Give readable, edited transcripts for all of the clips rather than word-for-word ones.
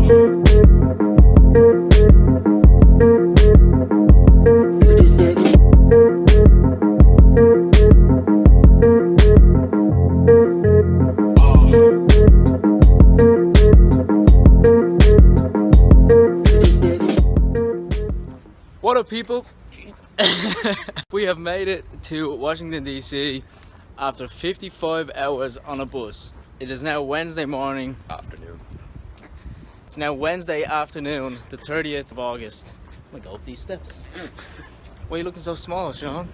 What up, people? We have made it to Washington DC after 55 hours on a bus. It is now Wednesday morning. Afternoon. It's now Wednesday afternoon, the 30th of August. I'm gonna go up these steps. Why are you looking so small, Sean?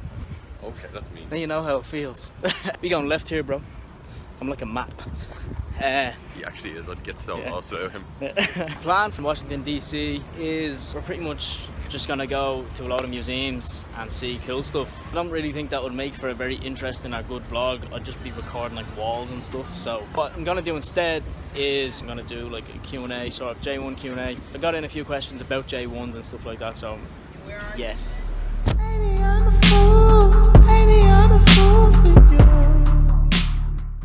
Okay, that's me. Now you know how it feels. We going left here, bro. I'm like a map. He actually is. I'd get so lost without him. Plan from Washington DC is we're pretty much just gonna go to a lot of museums and see cool stuff. I don't really think that would make for a very interesting or good vlog. I'd just be recording like walls and stuff. So what I'm gonna do instead is I'm gonna do like a Q&A, sort of J1 Q&A. I got in a few questions about J1s and stuff like that, so yes. Baby, I'm a fool. Baby, I'm a fool for you.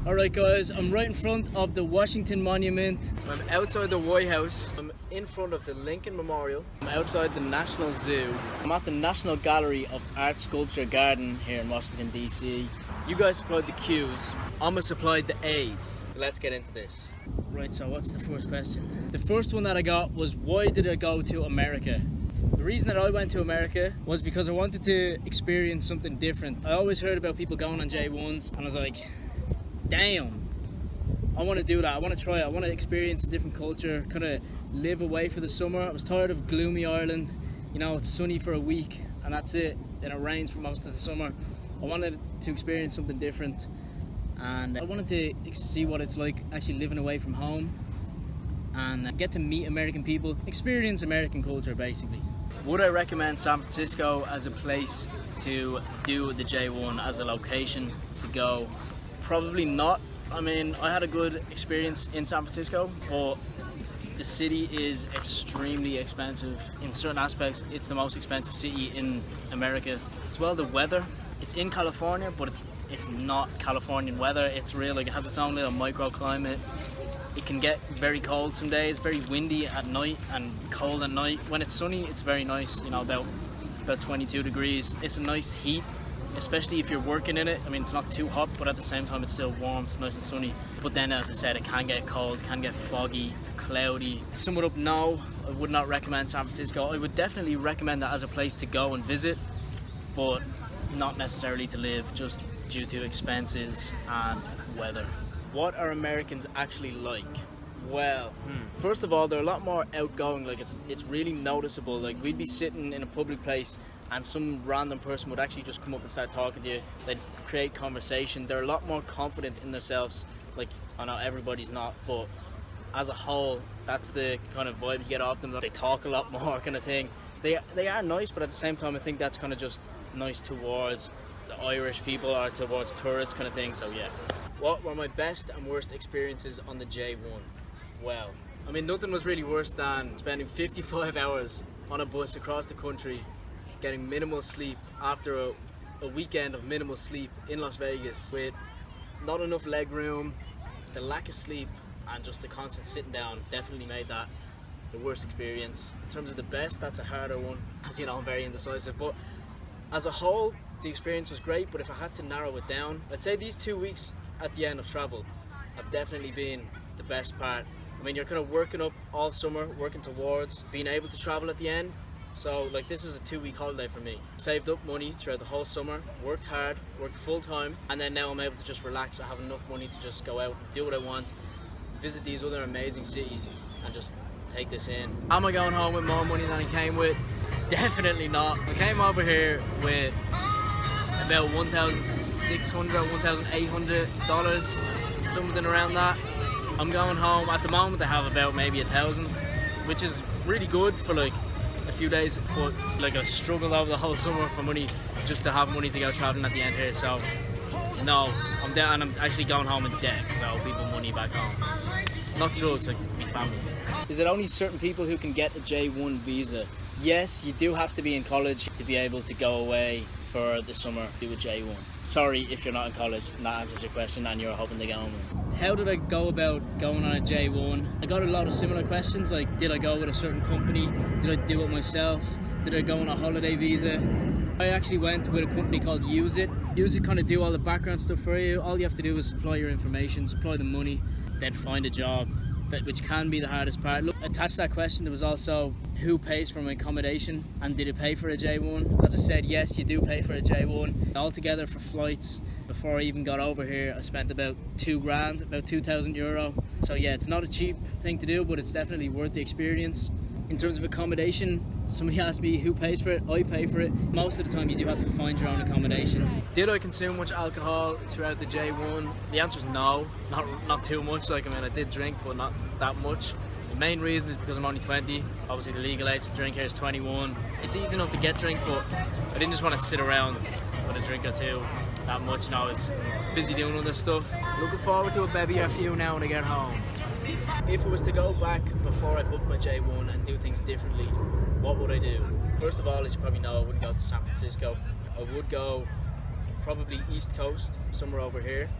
Alright guys, I'm right in front of the Washington Monument. I'm outside the White House. I'm in front of the Lincoln Memorial. I'm outside the National Zoo. I'm at the National Gallery of Art Sculpture Garden here in Washington DC. You guys supplied the Q's, I'ma supplied the A's. So let's get into this. Right, so what's the first question? The first one that I got was, why did I go to America? The reason that I went to America was because I wanted to experience something different. I always heard about people going on J1s and I was like, damn, I want to do that. I want to try it. I want to experience a different culture, kind of live away for the summer. I was tired of gloomy Ireland. You know, it's sunny for a week and that's it. Then it rains for most of the summer. I wanted to experience something different and I wanted to see what it's like actually living away from home and get to meet American people, experience American culture basically. Would I recommend San Francisco as a place to do the J1, as a location to go? Probably not. I mean, I had a good experience in San Francisco, but the city is extremely expensive. In certain aspects, it's the most expensive city in America. As well, the weather, it's in California, but it's not Californian weather. It's real, like it has its own little microclimate. It can get very cold some days, very windy at night and cold at night. When it's sunny, it's very nice, you know, about 22 degrees. It's a nice heat, especially if you're working in it. I mean, it's not too hot, but at the same time it's still warm, it's nice and sunny. But then, as I said, it can get cold, can get foggy, cloudy. To sum it up, no, I would not recommend San Francisco. I would definitely recommend that as a place to go and visit, but not necessarily to live, just due to expenses and weather. What are Americans actually like? Well, first of all, they're a lot more outgoing. Like it's really noticeable. Like we'd be sitting in a public place and some random person would actually just come up and start talking to you. They'd create conversation. They're a lot more confident in themselves. Like, I know everybody's not, but as a whole, that's the kind of vibe you get off them. They talk a lot more, kind of thing. They are nice, but at the same time, I think that's kind of just nice towards the Irish people or towards tourists, kind of thing. So yeah. What were my best and worst experiences on the J1? Well, I mean, nothing was really worse than spending 55 hours on a bus across the country, getting minimal sleep after a weekend of minimal sleep in Las Vegas with not enough leg room, the lack of sleep and just the constant sitting down definitely made that the worst experience. In terms of the best, that's a harder one, as you know, I'm very indecisive, but as a whole the experience was great. But if I had to narrow it down, I'd say these 2 weeks at the end of travel have definitely been the best part. I mean, you're kind of working up all summer, working towards being able to travel at the end. So like, this is a 2-week holiday for me. Saved up money throughout the whole summer, worked hard, worked full time, and then now I'm able to just relax. I have enough money to just go out and do what I want, visit these other amazing cities and just take this in. Am I going home with more money than I came with? Definitely not. I came over here with about $1,600 or $1,800, something around that. I'm going home at the moment. I have about maybe $1,000, which is really good for like a few days, but like I struggled over the whole summer for money, just to have money to go traveling at the end here. So no, I'm dead, and I'm actually going home in debt because I owe people money back home. Not drugs, like my family. Is it only certain people who can get a J1 visa? Yes, you do have to be in college to be able to go away for the summer do a J1. Sorry if you're not in college and that answers your question and you're hoping to get on one. How did I go about going on a J1? I got a lot of similar questions, like did I go with a certain company? Did I do it myself? Did I go on a holiday visa? I actually went with a company called Use It. Use It kind of do all the background stuff for you. All you have to do is supply your information, supply the money, then find a job, which can be the hardest part. Look, attached to that question there was also who pays for my accommodation and did it pay for a J1? As I said, yes, you do pay for a J1. Altogether for flights, before I even got over here, I spent about €2,000, about €2,000. So yeah, it's not a cheap thing to do, but it's definitely worth the experience. In terms of accommodation, somebody asked me who pays for it. I pay for it. Most of the time you do have to find your own accommodation. Did I consume much alcohol throughout the J1? The answer is no, not too much. Like, I mean, I did drink, but not that much. The main reason is because I'm only 20. Obviously the legal age to drink here is 21. It's easy enough to get drink, but I didn't just want to sit around with a drink or two that much. You know, I was busy doing other stuff. Looking forward to a baby or few now when I get home. If it was to go back before I booked my J1 and do things differently, what would I do? First of all, as you probably know, I wouldn't go to San Francisco. I would go probably East Coast, somewhere over here,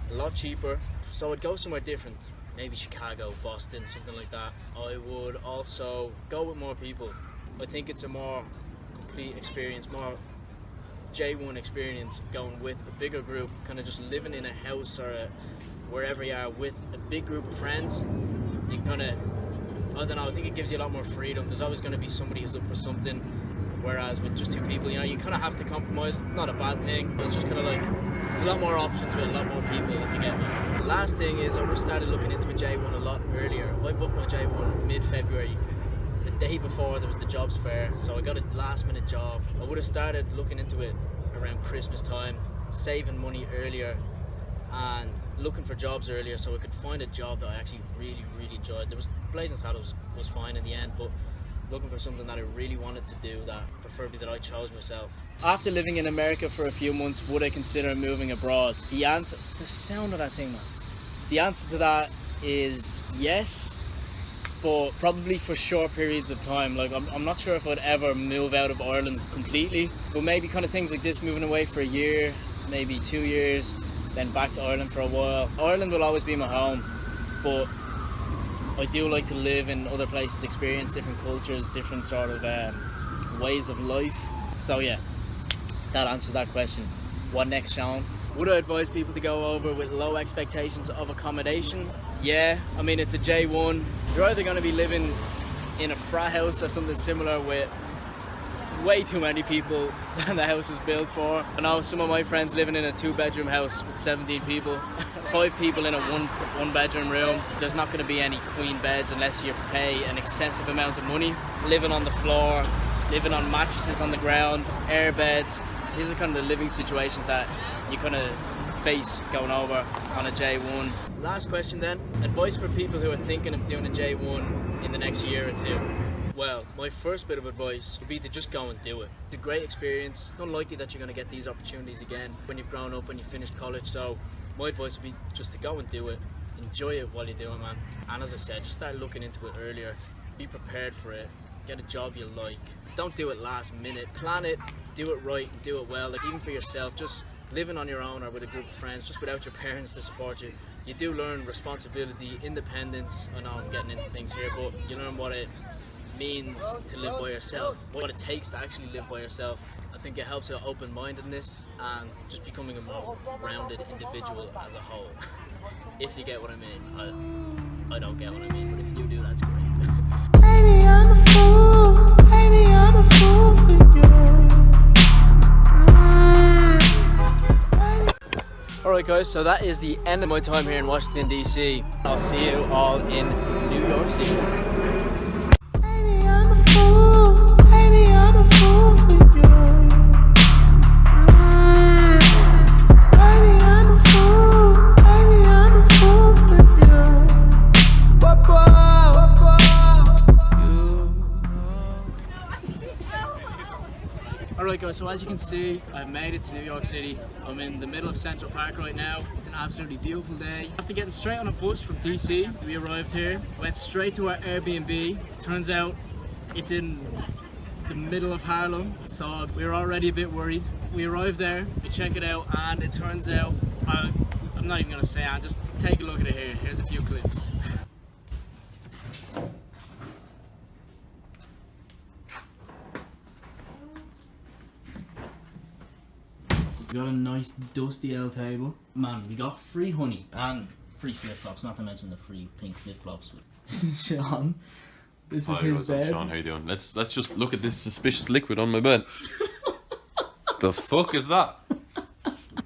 a lot cheaper. So I'd go somewhere different, maybe Chicago, Boston, something like that. I would also go with more people. I think it's a more complete experience, more J1 experience, going with a bigger group, kind of just living in a house or wherever you are with a big group of friends. You can kind of, I don't know, I think it gives you a lot more freedom. There's always going to be somebody who's up for something, whereas with just two people, you know, you kind of have to compromise. Not a bad thing, but it's just kind of like, there's a lot more options with a lot more people, if you get me. The last thing is I would have started looking into a J1 a lot earlier. I booked my J1 mid-February, the day before there was the jobs fair, so I got a last minute job. I would have started looking into it around Christmas time, saving money earlier and looking for jobs earlier so I could find a job that I actually really enjoyed. There was Blazing Saddles was fine in the end, but looking for something that I really wanted to do, that preferably that I chose myself. After living in America for a few months, would I consider moving abroad? The answer, the sound of that thing, man. The answer to that is yes, but probably for short periods of time. Like I'm not sure if I'd ever move out of Ireland completely, but maybe kind of things like this, moving away for a year, maybe 2 years, then back to Ireland for a while. Ireland will always be my home, but I do like to live in other places, experience different cultures, different sort of ways of life. So yeah, that answers that question. What next, Sean? Would I advise people to go over with low expectations of accommodation? Yeah, I mean, it's a J1. You're either going to be living in a frat house or something similar with way too many people than the house was built for. I know some of my friends living in a 2-bedroom house with 17 people, 5 people in a one bedroom room. There's not going to be any queen beds unless you pay an excessive amount of money. Living on the floor, living on mattresses on the ground, air beds. These are kind of the living situations that you kind of face going over on a J1. Last question then, advice for people who are thinking of doing a J1 in the next year or two. Well, my first bit of advice would be to just go and do it. It's a great experience. It's unlikely that you're going to get these opportunities again when you've grown up and you've finished college. So my advice would be just to go and do it. Enjoy it while you do it, man. And as I said, just start looking into it earlier. Be prepared for it. Get a job you like. Don't do it last minute. Plan it, do it right, and do it well. Like even for yourself, just living on your own or with a group of friends, just without your parents to support you, you do learn responsibility, independence. I know I'm getting into things here, but you learn what it means to live by yourself, what it takes to actually live by yourself. I think it helps with open-mindedness and just becoming a more rounded individual as a whole. If you get what I mean. I don't get what I mean, but if you do, that's great. Baby, I'm a fool. Baby, I'm a fool for you. Alright guys, so that is the end of my time here in Washington DC. I'll see you all in New York City. Baby, I'm a fool. Baby, I'm a fool for you. Baby, I'm a fool. Baby, I'm a fool for you. Alright guys, so as you can see, I've made it to New York City. I'm in the middle of Central Park right now. It's an absolutely beautiful day. After getting straight on a bus from DC, we arrived here, went straight to our Airbnb. Turns out it's in the middle of Harlem, so we were already a bit worried. We arrived there, we check it out, and it turns out, I'm not even gonna say it, just take a look at it here. Here's a few clips. We got a nice dusty L table. Man, we got free honey and free flip-flops, not to mention the free pink flip-flops. This is Sean. This is his bed. Sean, how you doing? Let's just look at this suspicious liquid on my bed. The fuck is that?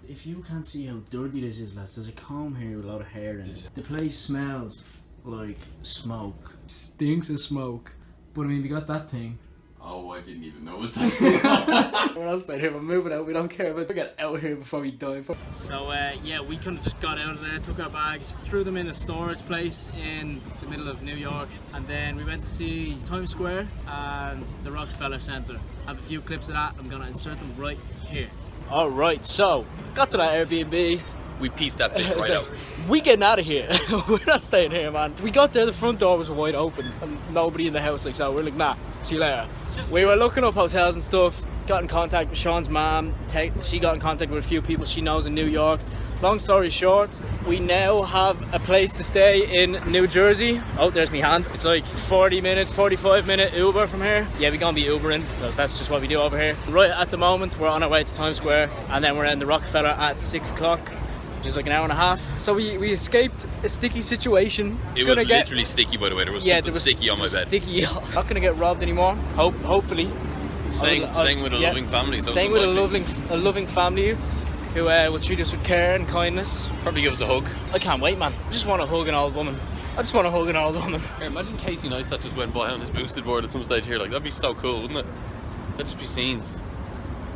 If you can't see how dirty this is, lads, there's a comb here with a lot of hair in it. The place smells like smoke. Stinks of smoke. But I mean, we got that thing. Oh, I didn't even notice that. We're not staying here, we're moving out, we don't care about it. We get out here before we die. So yeah, we kind of just got out of there, took our bags, threw them in a storage place in the middle of New York, and then we went to see Times Square and the Rockefeller Center. I have a few clips of that, I'm gonna insert them right here. Alright, so, got to that Airbnb. We pieced that bitch right out. We getting out of here. We're not staying here, man. We got there, the front door was wide open and nobody in the house, like, so we're like, nah, see you later. We were looking up hotels and stuff, got in contact with Sean's mom. She got in contact with a few people she knows in New York. Long story short, we now have a place to stay in New Jersey. Oh, there's my hand. It's like 45 minute Uber from here. Yeah, we're gonna be Ubering because that's just what we do over here. Right at the moment, we're on our way to Times Square and then we're in the Rockefeller at 6 o'clock. Which is like an hour and a half. So we escaped a sticky situation. It was literally sticky, by the way. There was something sticky on my bed. Sticky. Not gonna get robbed anymore. Hopefully. Staying with a loving family. Staying with a loving family who will treat us with care and kindness. Probably give us a hug. I can't wait, man. I just want to hug an old woman. Here, imagine Casey Neistat just went by on his boosted board at some stage here. Like, that'd be so cool, wouldn't it? That'd just be scenes.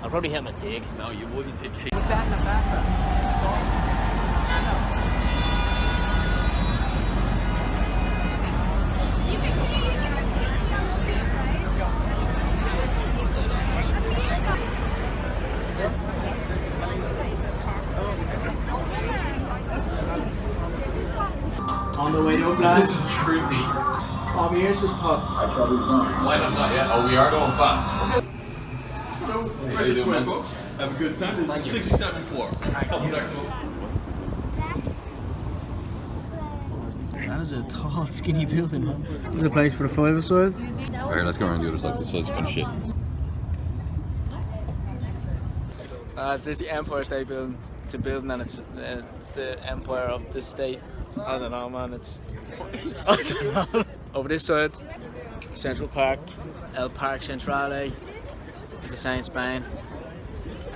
I'll probably hit him a dig. No, you wouldn't hit Casey. Put that in the background. It's all. On the way up, lads. This is trippy. Oh, my ears just popped. Why not yet? Oh, we are going fast. Hello, right this way, folks. Have a good time. This is the 67th floor. Up next one. That is a tall, skinny building, man. This is a place for the five-a-side. Alright, let's go around the other side. This side's kind of shit. This is the Empire State Building. It's a building and it's the empire of the state. I don't know, man. I don't know. Over this side, Central Park, El Parque Centrale, as they say in Spain.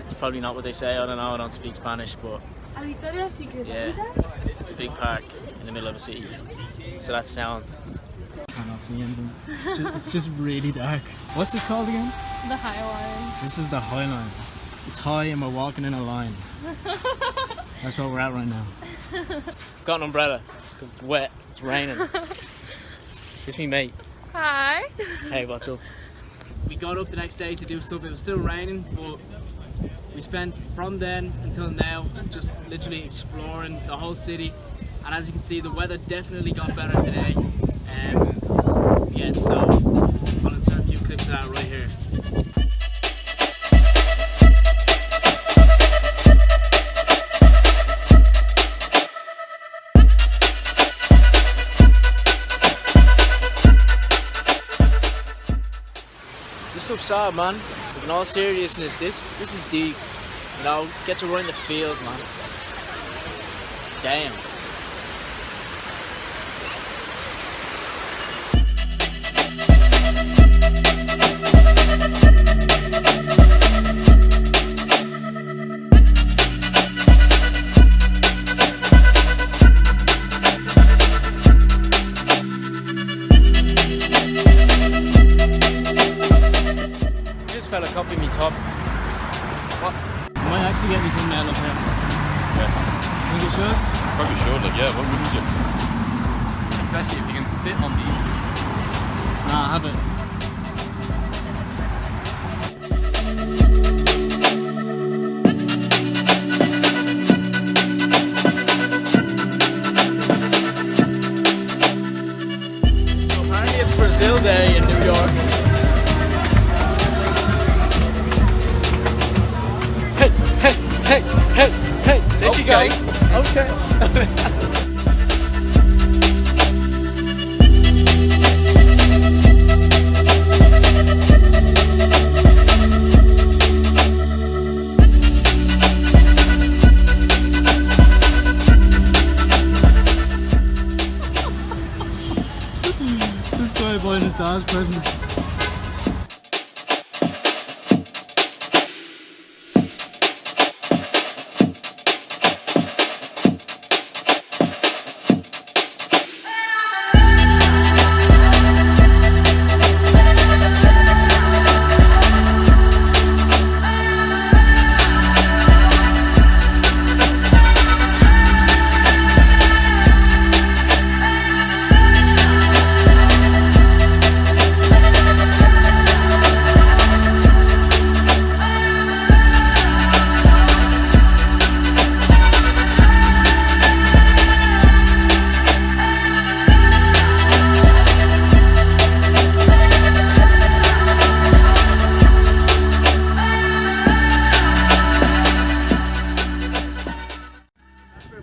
It's probably not what they say. I don't know. I don't speak Spanish, but yeah, it's a big park in the middle of a city. So that's sound. I cannot see anything. It's just really dark. What's this called again? The High Line. This is the High Line. It's high and we're walking in a line. That's where we're at right now. Got an umbrella because it's wet. It's raining. It's me, mate. Hi. Hey, what's up? We got up the next day to do stuff. It was still raining, but we spent from then until now just literally exploring the whole city. And as you can see, the weather definitely got better today. Yeah, so I'll insert a few clips of that right here. This looks sad, man. But in all seriousness, this is deep. You know, get to run in the fields, man. Damn. Fella copy me top. What? You might actually get me thumbnail up here. Yeah. Think it should? Probably should, like, yeah, what wouldn't you? Especially if you can sit on these. Nah, I have it. So apparently it's Brazil Day in New York. Okay. Okay. This guy buying his dad's present.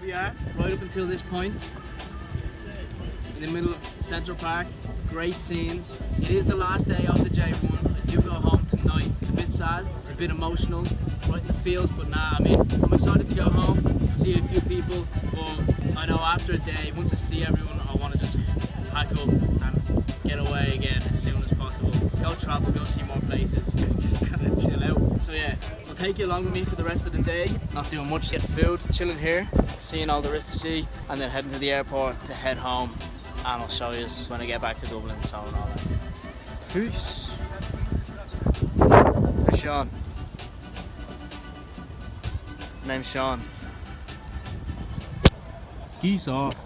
We are right up until this point in the middle of Central Park. Great scenes. It is the last day of the J1. I do go home tonight. It's a bit sad, it's a bit emotional, right in the feels, but nah, I mean, I'm excited to go home, see a few people, but I know after a day, once I see everyone, I want to just pack up and get away again as soon as possible. Go travel, go see more places, just kind of chill out. So yeah, I'll take you along with me for the rest of the day. Not doing much, getting food, chilling here, seeing all there is to see, and then heading to the airport to head home. And I'll show you when I get back to Dublin, so and all that. Peace. There's Sean. His name's Sean. Geese off.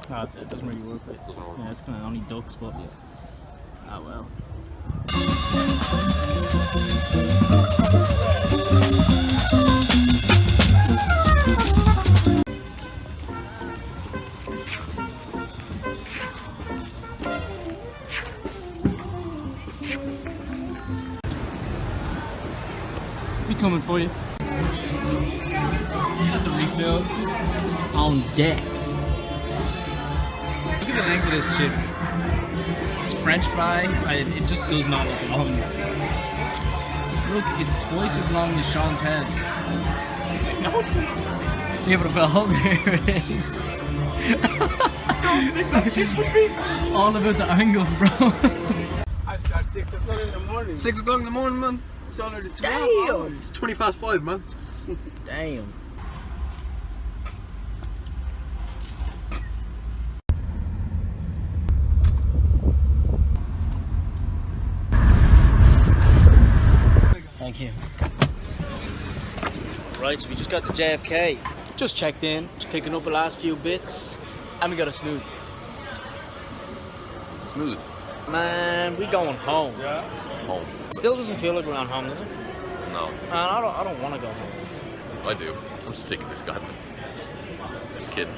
Ah, it doesn't really work. Yeah, it's kind of only ducks, but ah well. We coming for you. Got the refill on deck. Look at the length of this chip. It's French fry. It just does not look long. Look, it's twice as long as Sean's head. No, it's not. Yeah, but behold, here it is. All about the angles, bro. I start 6 o'clock in the morning. 6 o'clock in the morning, man. It's already 12 Damn. hours. It's 20 past 5, man. Damn. Thank you. Right, so we just got to JFK. Just checked in, just picking up the last few bits, and we got a smooth. Smooth. Man, we going home. Yeah. Home. Still doesn't feel like we're on home, does it? No, Man, I don't want to go home. I do. I'm sick of this guy. Just kidding.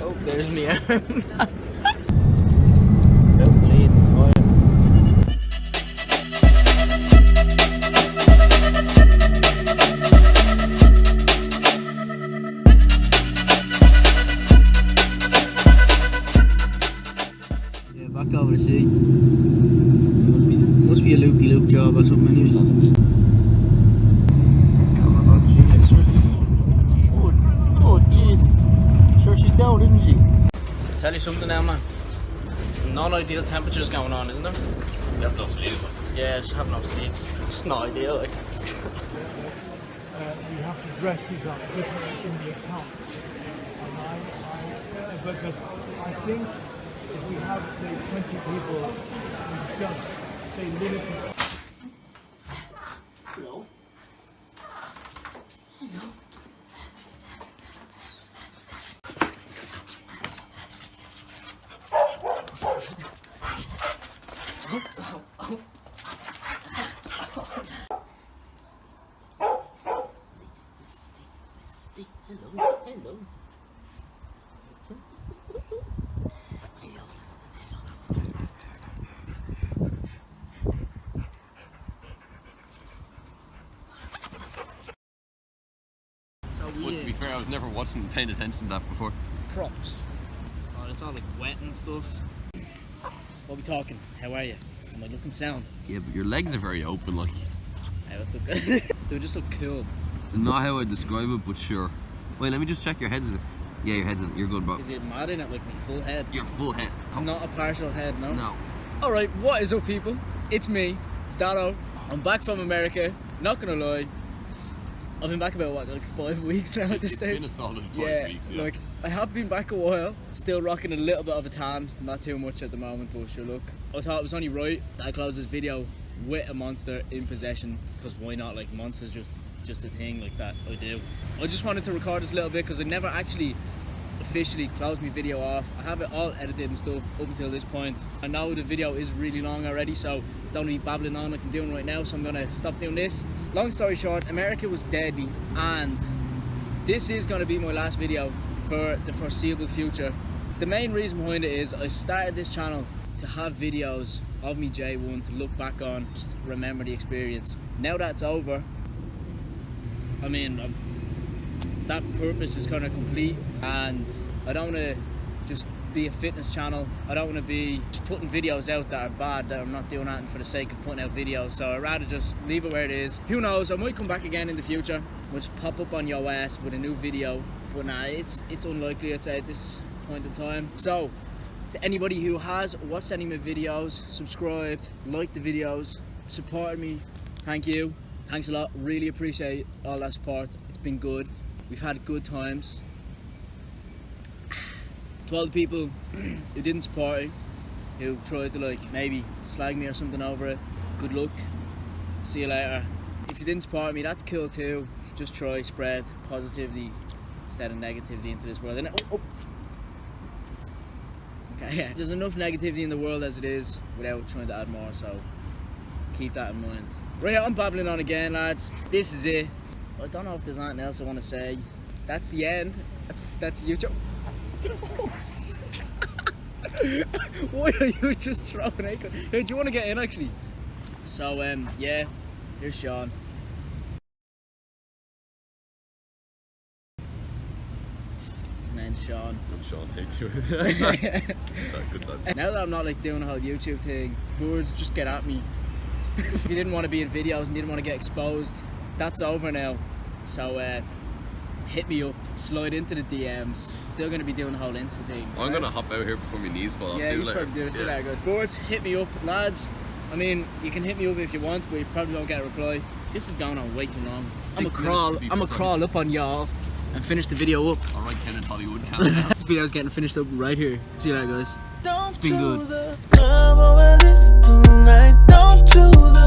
Oh, there's me. Don't bleed. Oh, yeah. Yeah, back over to sea. Must be a loop-de-loop job or something anyway. Oh, Jesus. Sure she's down, isn't she? I'll tell you something now, man. Some non-ideal temperatures going on, isn't there? You have no sleeves, man. Yeah, just having no sleeves. Just not ideal, like. We have to dress these up differently in the account. And but I think if we have, say, 20 people, we just say limited. Hello. Hello. fair, I was never watching and paying attention to that before. Props. Oh, it's all like wet and stuff. What we talking? How are you? Am I looking sound? Yeah, but your legs are very open, like. Hey, what's up, guys? They just look cool. It's not how I describe it, but sure. Wait, let me just check your head's in it. Yeah, your head's in it. You're good, bro. Is it mad in it like my full head? Your full head. It's not a partial head, no? No. Alright, what is up, people? It's me, Dano. I'm back from America. Not gonna lie, I've been back about what, like 5 weeks now at this stage? It's been a solid 5 Yeah, weeks, yeah. like I have been back a while. Still rocking a little bit of a tan, not too much at the moment, but sure, look. I thought it was only right that I close this video with a monster in possession, because why not? Like, monster's just a thing like that I do. I just wanted to record this a little bit because I never actually officially closed my video off. I have it all edited and stuff up until this point. I know the video is really long already, so don't be babbling on like I'm doing right now, so I'm gonna stop doing this. Long story short, America was deadly, and this is gonna be my last video for the foreseeable future. The main reason behind it is I started this channel to have videos of me J1 to look back on, just remember the experience. Now that's over, I mean, that purpose is kind of complete, and I don't want to just be a fitness channel. I don't want to be just putting videos out that are bad, that I'm not doing anything for the sake of putting out videos. So I'd rather just leave it where it is. Who knows, I might come back again in the future. I'll just pop up on your ass with a new video, but nah, it's unlikely, I'd say, at this point in time. So to anybody who has watched any of my videos, subscribed, liked the videos, supported me, thank you. Thanks a lot, really appreciate all that support. It's been good. We've had good times. To all the people who didn't support it, who tried to like maybe slag me or something over it, good luck. See you later. If you didn't support me, that's cool too. Just try spread positivity instead of negativity into this world. And okay, yeah. There's enough negativity in the world as it is without trying to add more, so keep that in mind. Right, I'm babbling on again, lads. This is it. I don't know if there's anything else I want to say. That's the end. That's YouTube. Why are you just throwing acorn? Hey, do you want to get in actually? So yeah, here's Sean. His name's Sean. I'm Sean, hey too. Good times. Now that I'm not like doing a whole YouTube thing, birds just get at me. If you didn't want to be in videos and didn't want to get exposed, that's over now. So hit me up, slide into the DMs. Still going to be doing the whole Insta thing. I'm going to hop out here before my knees fall off. Yeah, you should probably do this. Yeah. Guys. Boards, hit me up, lads. I mean, you can hit me up if you want, but you probably won't get a reply. This is going on way too long. I'm gonna crawl up on y'all and finish the video up. Alright, Kenneth Hollywood, calm down. This video's getting finished up right here. See you later, guys. It's been good. Don't choose